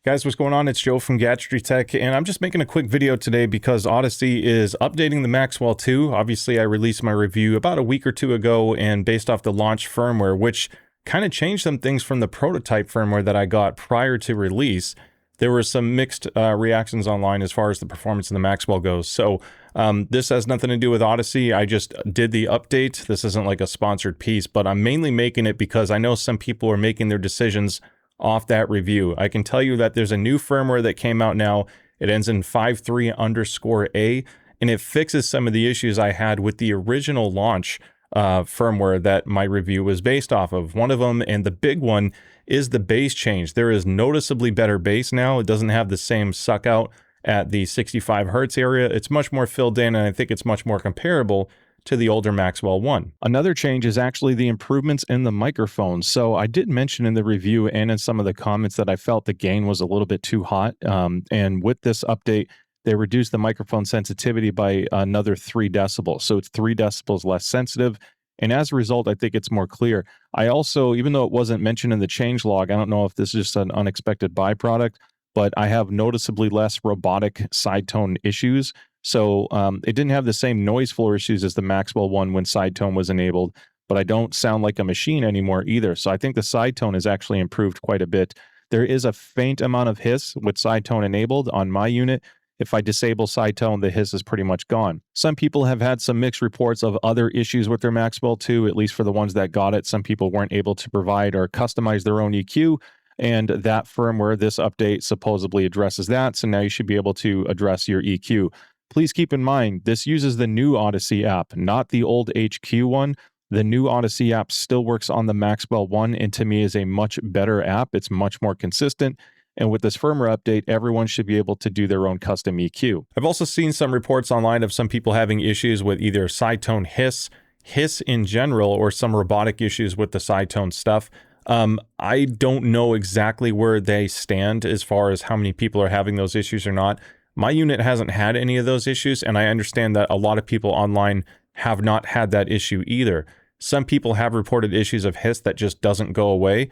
Guys, what's going on? It's Joe from Gadgetry Tech, and I'm just making a quick video today because Audeze is updating the Maxwell 2. Obviously, I released my review about a week or two ago, and based off the launch firmware, which kind of changed some things from the prototype firmware that I got prior to release. There were some mixed reactions online as far as the performance of the Maxwell goes. So this has nothing to do with Audeze. I just did the update. This isn't like a sponsored piece, but I'm mainly making it because I know some people are making their decisions off that review. I can tell you that there's a new firmware that came out now. It ends in 53_A, and it fixes some of the issues I had with the original launch firmware that my review was based off of. One of them, and the big one, is the bass change. There is noticeably better bass now. It doesn't have the same suck out at the 65 Hertz area. It's much more filled in, and I think it's much more comparable to the older Maxwell 1. Another change is actually the improvements in the microphone. So I did mention in the review and in some of the comments that I felt the gain was a little bit too hot. And with this update, they reduced the microphone sensitivity by another 3 decibels. So it's 3 decibels less sensitive. And as a result, I think it's more clear. I also, even though it wasn't mentioned in the changelog, I don't know if this is just an unexpected byproduct, but I have noticeably less robotic sidetone issues. So it didn't have the same noise floor issues as the Maxwell 1 when Sidetone was enabled, but I don't sound like a machine anymore either. So I think the Sidetone has actually improved quite a bit. There is a faint amount of hiss with Sidetone enabled on my unit. If I disable Sidetone, the hiss is pretty much gone. Some people have had some mixed reports of other issues with their Maxwell 2, at least for the ones that got it. Some people weren't able to provide or customize their own EQ, and that firmware, this update supposedly addresses that. So now you should be able to address your EQ. Please keep in mind, this uses the new Audeze app, not the old HQ one. The new Audeze app still works on the Maxwell 1, and to me is a much better app. It's much more consistent. And with this firmware update, everyone should be able to do their own custom EQ. I've also seen some reports online of some people having issues with either Sidetone hiss in general, or some robotic issues with the Sidetone stuff. I don't know exactly where they stand as far as how many people are having those issues or not. My unit hasn't had any of those issues, and I understand that a lot of people online have not had that issue either. Some people have reported issues of hiss that just doesn't go away.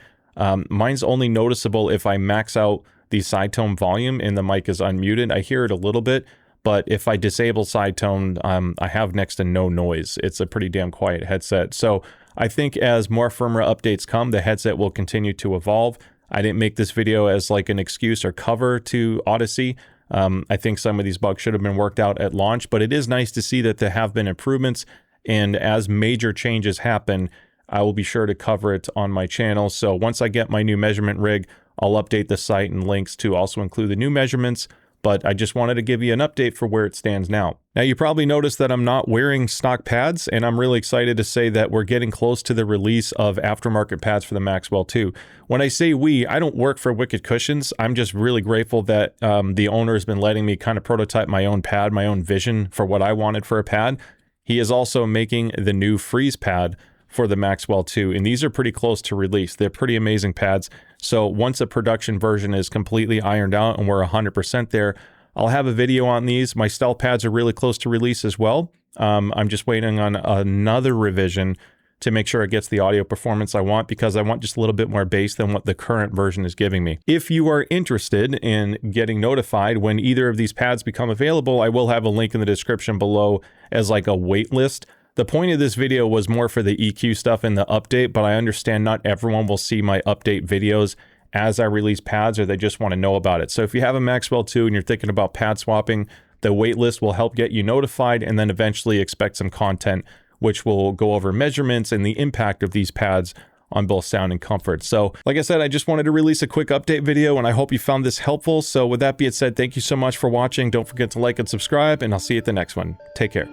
Mine's only noticeable if I max out the Sidetone volume and the mic is unmuted. I hear it a little bit, but if I disable Sidetone, I have next to no noise. It's a pretty damn quiet headset. So I think as more firmware updates come, the headset will continue to evolve. I didn't make this video as like an excuse or cover to Audeze. I think some of these bugs should have been worked out at launch, but it is nice to see that there have been improvements, and as major changes happen, I will be sure to cover it on my channel. So once I get my new measurement rig, I'll update the site and links to also include the new measurements, but I just wanted to give you an update for where it stands now. Now, you probably noticed that I'm not wearing stock pads, and I'm really excited to say that we're getting close to the release of aftermarket pads for the Maxwell 2. When I say we, I don't work for Wicked Cushions. I'm just really grateful that the owner has been letting me kind of prototype my own pad, my own vision for what I wanted for a pad. He is also making the new freeze pad for the Maxwell 2, and these are pretty close to release. They're pretty amazing pads. So once a production version is completely ironed out and we're 100% there, I'll have a video on these. My stealth pads are really close to release as well. I'm just waiting on another revision to make sure it gets the audio performance I want, because I want just a little bit more bass than what the current version is giving me. If you are interested in getting notified when either of these pads become available, I will have a link in the description below as like a wait list. The point of this video was more for the EQ stuff in the update, but I understand not everyone will see my update videos as I release pads, or they just want to know about it. So if you have a Maxwell 2 and you're thinking about pad swapping, the waitlist will help get you notified, and then eventually expect some content which will go over measurements and the impact of these pads on both sound and comfort. So like I said, I just wanted to release a quick update video, and I hope you found this helpful. So with that being said, thank you so much for watching. Don't forget to like and subscribe, and I'll see you at the next one. Take care.